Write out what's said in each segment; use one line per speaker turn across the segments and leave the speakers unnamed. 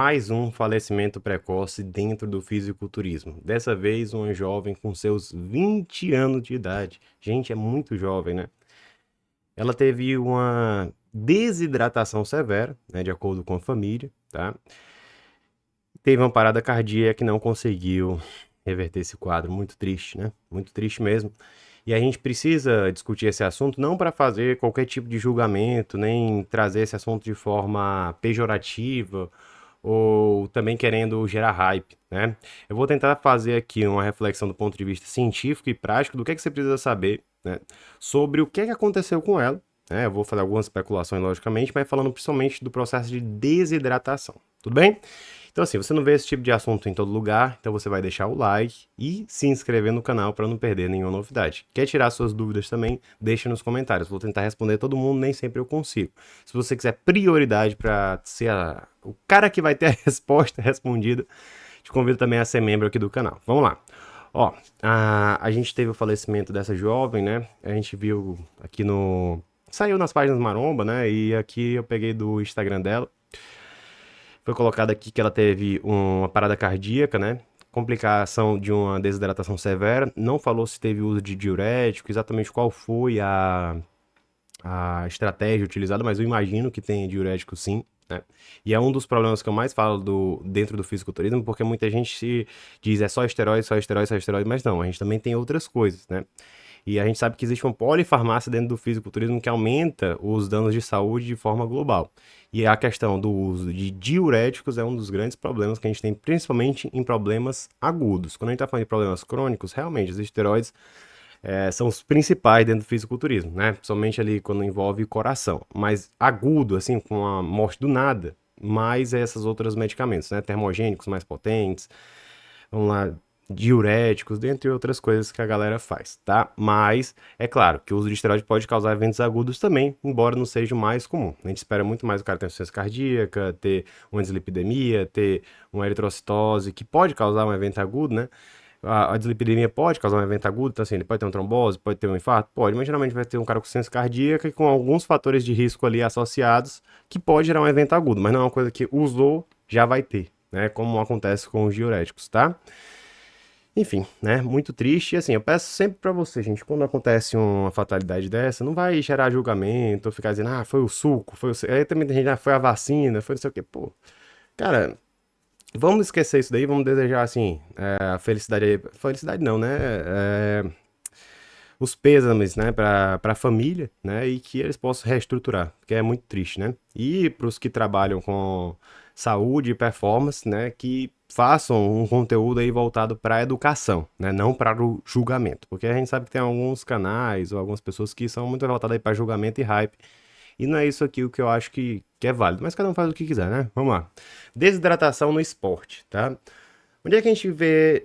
Mais um falecimento precoce dentro do fisiculturismo. Dessa vez, uma jovem com seus 20 anos de idade. Gente, é muito jovem, né? Ela teve uma desidratação severa, né, de acordo com a família, tá? Teve uma parada cardíaca que não conseguiu reverter esse quadro. Muito triste, né? Muito triste mesmo. E a gente precisa discutir esse assunto não para fazer qualquer tipo de julgamento, nem trazer esse assunto de forma pejorativa ou também querendo gerar hype, né? Eu vou tentar fazer aqui uma reflexão do ponto de vista científico e prático do que é que você precisa saber, né, sobre o que é que aconteceu com ela, né? Eu vou fazer algumas especulações, logicamente, mas falando principalmente do processo de desidratação, tudo bem? Então, assim, você não vê esse tipo de assunto em todo lugar, então você vai deixar o like e se inscrever no canal para não perder nenhuma novidade. Quer tirar suas dúvidas também? Deixa nos comentários. Vou tentar responder todo mundo, nem sempre eu consigo. Se você quiser prioridade para ser o cara que vai ter a resposta respondida, te convido também a ser membro aqui do canal. Vamos lá. Ó, a gente teve o falecimento dessa jovem, né? A gente viu aqui no. Saiu nas páginas Maromba, né? E aqui eu peguei do Instagram dela. Foi colocado aqui que ela teve uma parada cardíaca, né? Complicação de uma desidratação severa. Não falou se teve uso de diurético, exatamente qual foi a estratégia utilizada, mas eu imagino que tem diurético sim, né? E é um dos problemas que eu mais falo dentro do fisiculturismo, porque muita gente se diz é só esteroide, só esteroide, só esteroide, mas não, a gente também tem outras coisas, né? E a gente sabe que existe uma polifarmácia dentro do fisiculturismo que aumenta os danos de saúde de forma global. E a questão do uso de diuréticos é um dos grandes problemas que a gente tem, principalmente em problemas agudos. Quando a gente está falando de problemas crônicos, realmente os esteroides são os principais dentro do fisiculturismo, né? Somente ali quando envolve coração. Mas agudo, assim, com a morte do nada, mais essas outras medicamentos, né? Termogênicos mais potentes, vamos lá, diuréticos, dentre outras coisas que a galera faz, tá? Mas é claro que o uso de esteroide pode causar eventos agudos também, embora não seja o mais comum. A gente espera muito mais o cara ter insuficiência cardíaca, ter uma dislipidemia, ter uma eritrocitose, que pode causar um evento agudo, né? A dislipidemia pode causar um evento agudo, então assim, ele pode ter uma trombose, pode ter um infarto, pode, mas geralmente vai ter um cara com insuficiência cardíaca e com alguns fatores de risco ali associados que pode gerar um evento agudo, mas não é uma coisa que usou, já vai ter, né? Como acontece com os diuréticos, tá? Enfim, né? Muito triste. E assim, eu peço sempre pra você, gente, quando acontece uma fatalidade dessa, não vai gerar julgamento ou ficar dizendo, ah, foi o suco, foi o. Aí também tem gente, ah, foi a vacina, foi não sei o quê. Pô, cara, vamos esquecer isso daí, vamos desejar, assim, a felicidade aí. Felicidade não, né? Os pêsames, né, para a família, né, e que eles possam reestruturar, que é muito triste, né? E para os que trabalham com saúde e performance, né, que façam um conteúdo aí voltado para a educação, né, não para o julgamento, porque a gente sabe que tem alguns canais ou algumas pessoas que são muito voltadas aí para julgamento e hype, e não é isso aqui o que eu acho que é válido, mas cada um faz o que quiser, né? Vamos lá. Desidratação no esporte, tá? Onde é que a gente vê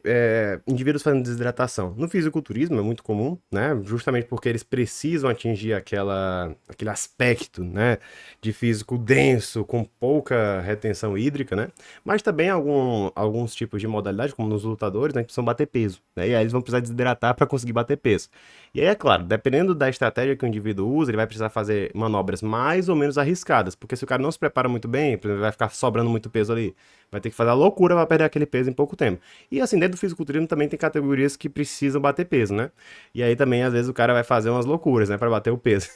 indivíduos fazendo desidratação? No fisiculturismo é muito comum, né? Justamente porque eles precisam atingir aquele aspecto, né, de físico denso, com pouca retenção hídrica, né? Mas também alguns tipos de modalidade, como nos lutadores, né, que precisam bater peso, né? E aí eles vão precisar desidratar para conseguir bater peso. E aí, é claro, dependendo da estratégia que o indivíduo usa, ele vai precisar fazer manobras mais ou menos arriscadas, porque se o cara não se prepara muito bem, por exemplo, vai ficar sobrando muito peso ali, vai ter que fazer a loucura para perder aquele peso em pouco tempo. E assim, dentro do fisiculturismo também tem categorias que precisam bater peso, né? E aí também, às vezes, o cara vai fazer umas loucuras, né, para bater o peso.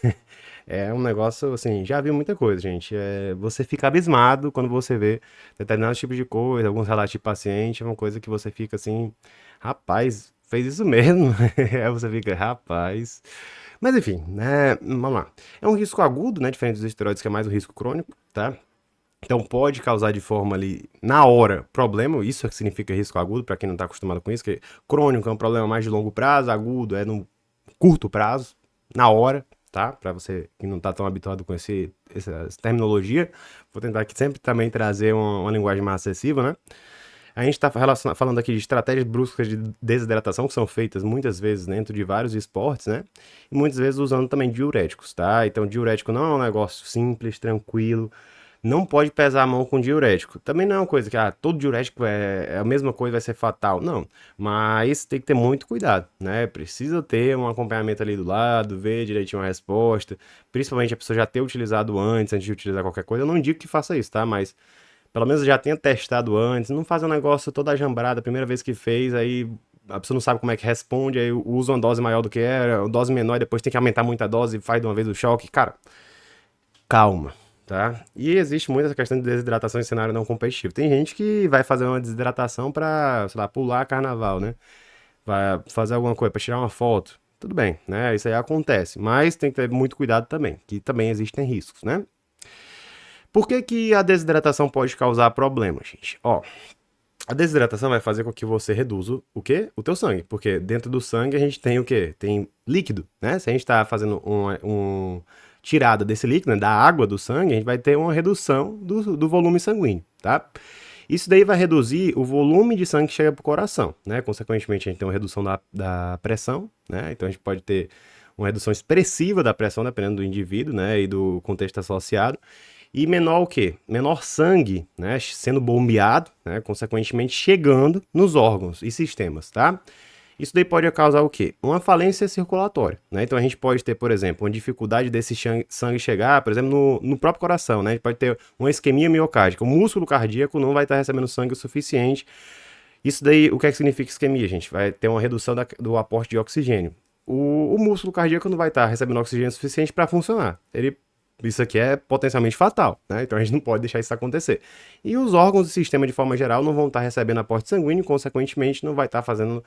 É um negócio, assim, já vi muita coisa, gente. Você fica abismado quando você vê determinados tipos de coisa, alguns relatos de paciente, é uma coisa que você fica assim, rapaz, fez isso mesmo? Aí você fica, rapaz. Mas enfim, né? Vamos lá. É um risco agudo, né? Diferente dos esteroides, que é mais um risco crônico, tá? Então pode causar de forma ali, na hora, problema. Isso é que significa risco agudo, para quem não está acostumado com isso, que crônico é um problema mais de longo prazo, agudo é no curto prazo, na hora, tá? Para você que não está tão habituado com essa terminologia, vou tentar aqui sempre também trazer uma linguagem mais acessível, né? A gente está falando aqui de estratégias bruscas de desidratação que são feitas muitas vezes dentro de vários esportes, né? E muitas vezes usando também diuréticos, tá? Então, diurético não é um negócio simples, tranquilo. Não pode pesar a mão com diurético. Também não é uma coisa que todo diurético é a mesma coisa, vai ser fatal. Não. Mas tem que ter muito cuidado, né? Precisa ter um acompanhamento ali do lado, ver direitinho a resposta. Principalmente a pessoa já ter utilizado antes de utilizar qualquer coisa. Eu não digo que faça isso, tá? Mas pelo menos já tenha testado antes, não faz um negócio toda jambrada, a primeira vez que fez, aí a pessoa não sabe como é que responde, aí usa uma dose maior do que era, uma dose menor e depois tem que aumentar muito a dose e faz de uma vez o choque. Cara, calma, tá? E existe muito essa questão de desidratação em cenário não competitivo. Tem gente que vai fazer uma desidratação pra, sei lá, pular carnaval, né? Vai fazer alguma coisa pra tirar uma foto. Tudo bem, né? Isso aí acontece, mas tem que ter muito cuidado também, que também existem riscos, né? Por que que a desidratação pode causar problemas, gente? Ó, a desidratação vai fazer com que você reduza o quê? O teu sangue. Porque dentro do sangue a gente tem o quê? Tem líquido, né? Se a gente está fazendo tirada desse líquido, né, da água do sangue, a gente vai ter uma redução do volume sanguíneo, tá? Isso daí vai reduzir o volume de sangue que chega para o coração, né? Consequentemente, a gente tem uma redução da pressão, né? Então a gente pode ter uma redução expressiva da pressão, dependendo do indivíduo, né? E do contexto associado. E menor o quê? Menor sangue, né, sendo bombeado, né, consequentemente chegando nos órgãos e sistemas, tá? Isso daí pode causar o quê? Uma falência circulatória, né? Então a gente pode ter, por exemplo, uma dificuldade desse sangue chegar, por exemplo, no próprio coração, né? A gente pode ter uma isquemia miocárdica, o músculo cardíaco não vai estar recebendo sangue o suficiente. Isso daí, o que é que significa isquemia, gente? Vai ter uma redução do aporte de oxigênio. O músculo cardíaco não vai estar recebendo oxigênio suficiente para funcionar. Isso aqui é potencialmente fatal, né? Então a gente não pode deixar isso acontecer. E os órgãos do sistema, de forma geral, não vão estar recebendo aporte sanguíneo, consequentemente, não vai estar fazendo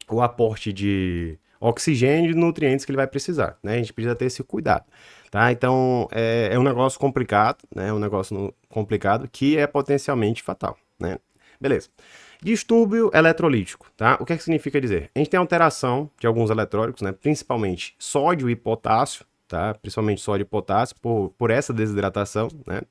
o aporte de oxigênio e nutrientes que ele vai precisar, né? A gente precisa ter esse cuidado, tá? Então é um negócio complicado, né? É um negócio complicado que é potencialmente fatal, né? Beleza. Distúrbio eletrolítico, tá? O que é que significa dizer? A gente tem alteração de alguns eletrólicos, né? Principalmente sódio e potássio, tá? Principalmente sódio e potássio, por essa desidratação, né?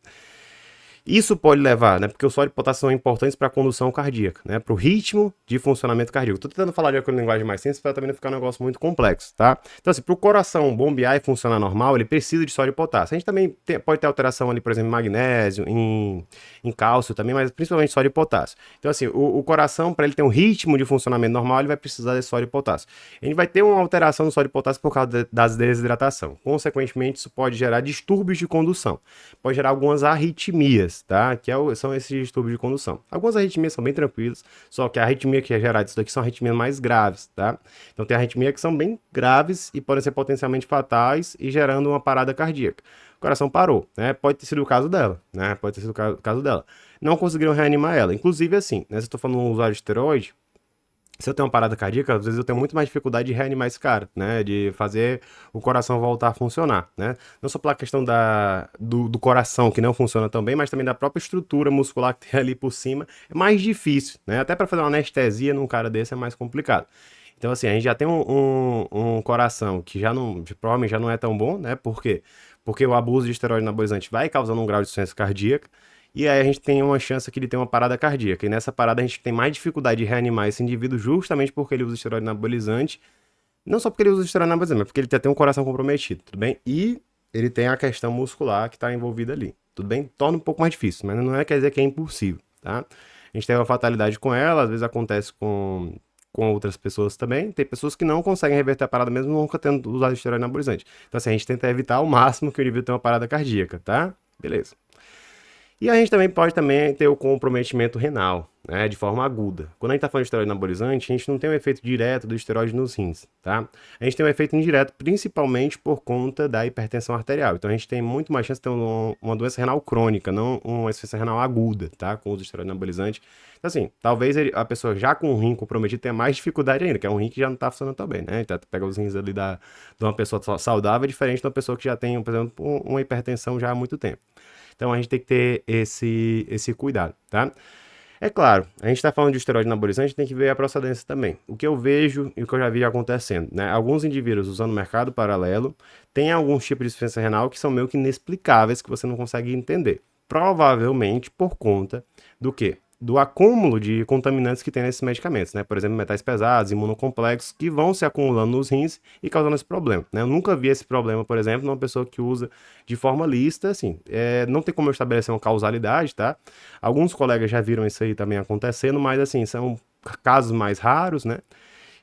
Isso pode levar, né? Porque o sódio e potássio são importantes para a condução cardíaca, né? Para o ritmo de funcionamento cardíaco. Tô tentando falar de uma linguagem mais simples para também não ficar um negócio muito complexo, tá? Então, assim, para o coração bombear e funcionar normal, ele precisa de sódio e potássio. A gente também pode ter alteração ali, por exemplo, em magnésio, em cálcio também, mas principalmente sódio e potássio. Então, assim, o coração, para ele ter um ritmo de funcionamento normal, ele vai precisar de sódio e potássio. A gente vai ter uma alteração no sódio e potássio por causa da desidratação. Consequentemente, isso pode gerar distúrbios de condução. Pode gerar algumas arritmias, tá? São esses distúrbios de condução. Algumas arritmias são bem tranquilas, só que a arritmia que é gerada disso daqui são arritmias mais graves, tá? Então tem arritmias que são bem graves e podem ser potencialmente fatais e gerando uma parada cardíaca. O coração parou, né? Pode ter sido o caso dela, né? Pode ter sido o caso dela. Não conseguiram reanimar ela. Inclusive, assim, né? Se eu tô falando de um usuário de esteroide, se eu tenho uma parada cardíaca, às vezes eu tenho muito mais dificuldade de reanimar esse cara, né? De fazer o coração voltar a funcionar, né? Não só pela questão do coração que não funciona tão bem, mas também da própria estrutura muscular que tem ali por cima. É mais difícil, né? Até para fazer uma anestesia num cara desse é mais complicado. Então, assim, a gente já tem um coração que provavelmente já não é tão bom, né? Por quê? Porque o abuso de esteroide anabolizante vai causando um grau de insuficiência cardíaca. E aí a gente tem uma chance que ele tem uma parada cardíaca. E nessa parada a gente tem mais dificuldade de reanimar esse indivíduo justamente porque ele usa esteroide anabolizante. Não só porque ele usa esteroide anabolizante, mas porque ele tem um coração comprometido, tudo bem? E ele tem a questão muscular que está envolvida ali, tudo bem? Torna um pouco mais difícil, mas não quer dizer que é impossível, tá? A gente tem uma fatalidade com ela, às vezes acontece com outras pessoas também. Tem pessoas que não conseguem reverter a parada mesmo nunca tendo usado esteroide anabolizante. Então assim, a gente tenta evitar ao máximo que o indivíduo tenha uma parada cardíaca, tá? Beleza. E a gente também pode ter o comprometimento renal, né, de forma aguda. Quando a gente está falando de esteroide anabolizante, a gente não tem um efeito direto do esteroide nos rins, tá? A gente tem um efeito indireto, principalmente por conta da hipertensão arterial. Então a gente tem muito mais chance de ter uma doença renal crônica, não uma insuficiência renal aguda, tá? Com o uso de esteroide anabolizante. Então assim, talvez a pessoa já com o rim comprometido tenha mais dificuldade ainda, que é um rim que já não está funcionando tão bem, né? Então pega os rins ali de uma pessoa saudável, diferente de uma pessoa que já tem, por exemplo, uma hipertensão já há muito tempo. Então a gente tem que ter esse cuidado, tá? É claro, a gente está falando de esteroide anabolizante, tem que ver a procedência também. O que eu vejo e o que eu já vi acontecendo, né? Alguns indivíduos usando o mercado paralelo têm alguns tipos de insuficiência renal que são meio que inexplicáveis, que você não consegue entender. Provavelmente por conta do quê? Do acúmulo de contaminantes que tem nesses medicamentos, né? Por exemplo, metais pesados, imunocomplexos, que vão se acumulando nos rins e causando esse problema, né? Eu nunca vi esse problema, por exemplo, numa pessoa que usa de forma lícita, assim. Não tem como eu estabelecer uma causalidade, tá? Alguns colegas já viram isso aí também acontecendo, mas, assim, são casos mais raros, né?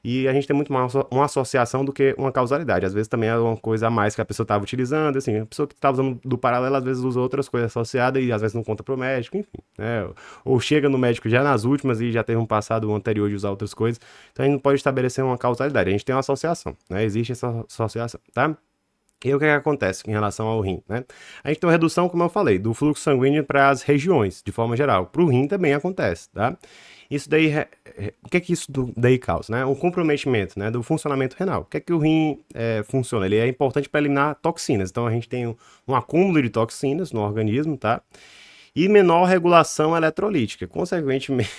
e a gente tem muito mais uma associação do que uma causalidade. Às vezes também é uma coisa a mais que a pessoa estava utilizando, assim, a pessoa que estava usando do paralelo, às vezes usa outras coisas associadas e às vezes não conta pro médico, enfim, né? Ou chega no médico já nas últimas e já teve um passado anterior de usar outras coisas, então a gente não pode estabelecer uma causalidade, a gente tem uma associação, né? Existe essa associação, tá? E o que acontece em relação ao rim, né? A gente tem uma redução, como eu falei, do fluxo sanguíneo para as regiões, de forma geral. Para o rim também acontece, tá? Isso daí, o que isso daí causa, né? Um comprometimento, né, do funcionamento renal. O que o rim funciona? Ele é importante para eliminar toxinas. Então a gente tem um acúmulo de toxinas no organismo, tá? E menor regulação eletrolítica. Consequentemente,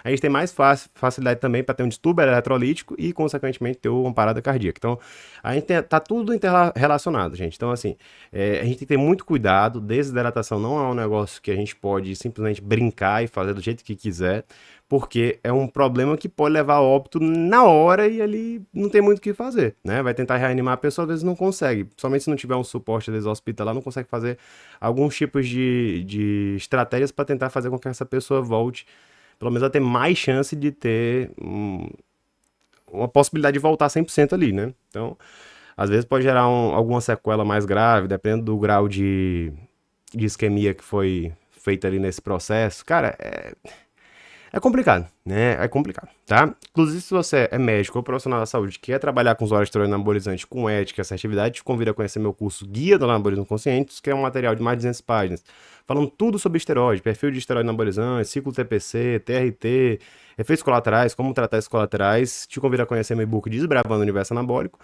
a gente tem mais facilidade também para ter um distúrbio eletrolítico e, consequentemente, ter uma parada cardíaca. Então, a gente tá tudo interrelacionado, gente. Então, assim, a gente tem que ter muito cuidado. Desidratação não é um negócio que a gente pode simplesmente brincar e fazer do jeito que quiser, porque é um problema que pode levar a óbito na hora e ali não tem muito o que fazer, né? Vai tentar reanimar a pessoa, às vezes não consegue. Somente se não tiver um suporte, às vezes, hospitalar, não consegue fazer alguns tipos de estratégias para tentar fazer com que essa pessoa volte, pelo menos a ter mais chance de ter uma possibilidade de voltar 100% ali, né? Então, às vezes pode gerar alguma sequela mais grave, dependendo do grau de isquemia que foi feita ali nesse processo. Cara, é complicado, né? É complicado, tá? Inclusive, se você é médico ou profissional da saúde que quer trabalhar com usuário de esteroide anabolizante com ética e assertividade, te convido a conhecer meu curso Guia do Anabolismo Consciente, que é um material de mais de 200 páginas, falando tudo sobre esteroide, perfil de esteroide anabolizante, ciclo TPC, TRT, efeitos colaterais, como tratar esses colaterais. Te convido a conhecer meu e-book Desbravando o Universo Anabólico.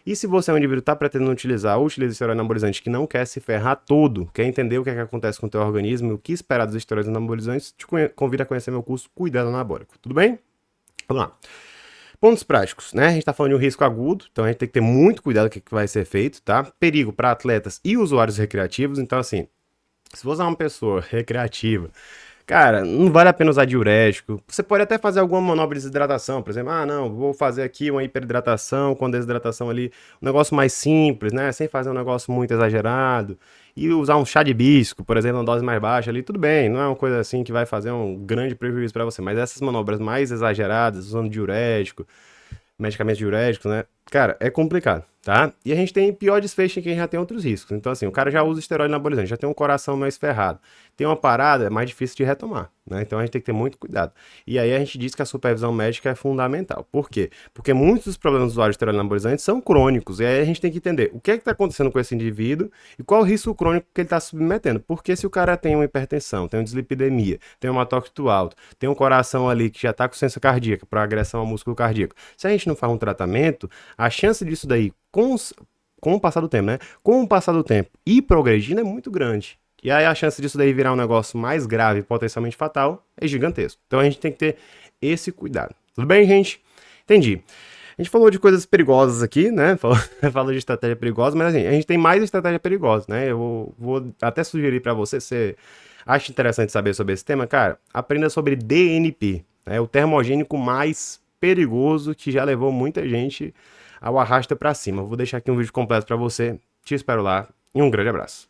E se você é um indivíduo que está pretendendo utilizar ou utiliza esteroide anabolizante que não quer se ferrar todo, quer entender o que acontece com o teu organismo e o que esperar dos esteroides anabolizantes, te convido a conhecer meu curso Cuidado Anabólico. Tudo bem? Vamos lá. Pontos práticos, né? A gente está falando de um risco agudo, então a gente tem que ter muito cuidado com o que vai ser feito, tá? Perigo para atletas e usuários recreativos. Então, assim, se você é uma pessoa recreativa, cara, não vale a pena usar diurético. Você pode até fazer alguma manobra de desidratação, por exemplo, não, vou fazer aqui uma hiperidratação com desidratação ali, um negócio mais simples, né, sem fazer um negócio muito exagerado. E usar um chá de hibisco, por exemplo, uma dose mais baixa ali, tudo bem, não é uma coisa assim que vai fazer um grande prejuízo para você, mas essas manobras mais exageradas, usando diurético, medicamentos diuréticos, né? Cara, é complicado, tá? E a gente tem pior desfecho em quem já tem outros riscos. Então, assim, o cara já usa esteroide anabolizante, já tem um coração mais ferrado. Tem uma parada, é mais difícil de retomar, né? Então a gente tem que ter muito cuidado. E aí a gente diz que a supervisão médica é fundamental. Por quê? Porque muitos dos problemas do usuário de esteroide anabolizante são crônicos. E aí a gente tem que entender o que é que está acontecendo com esse indivíduo e qual o risco crônico que ele está submetendo. Porque se o cara tem uma hipertensão, tem uma dislipidemia, tem um hemotócrito alto, tem um coração ali que já está com ciência cardíaca para agressão ao músculo cardíaco, se a gente não faz um tratamento, a chance disso daí, com o passar do tempo, né? Com o passar do tempo e progredindo é muito grande. E aí a chance disso daí virar um negócio mais grave e potencialmente fatal é gigantesco. Então a gente tem que ter esse cuidado. Tudo bem, gente? Entendi. A gente falou de coisas perigosas aqui, né? Falou de estratégia perigosa, mas assim, a gente tem mais estratégia perigosa, né? Eu vou até sugerir para você, se acha interessante saber sobre esse tema, cara, aprenda sobre DNP, né? O termogênico mais perigoso que já levou muita gente ao arrasta para cima. Vou deixar aqui um vídeo completo para você. Te espero lá e um grande abraço.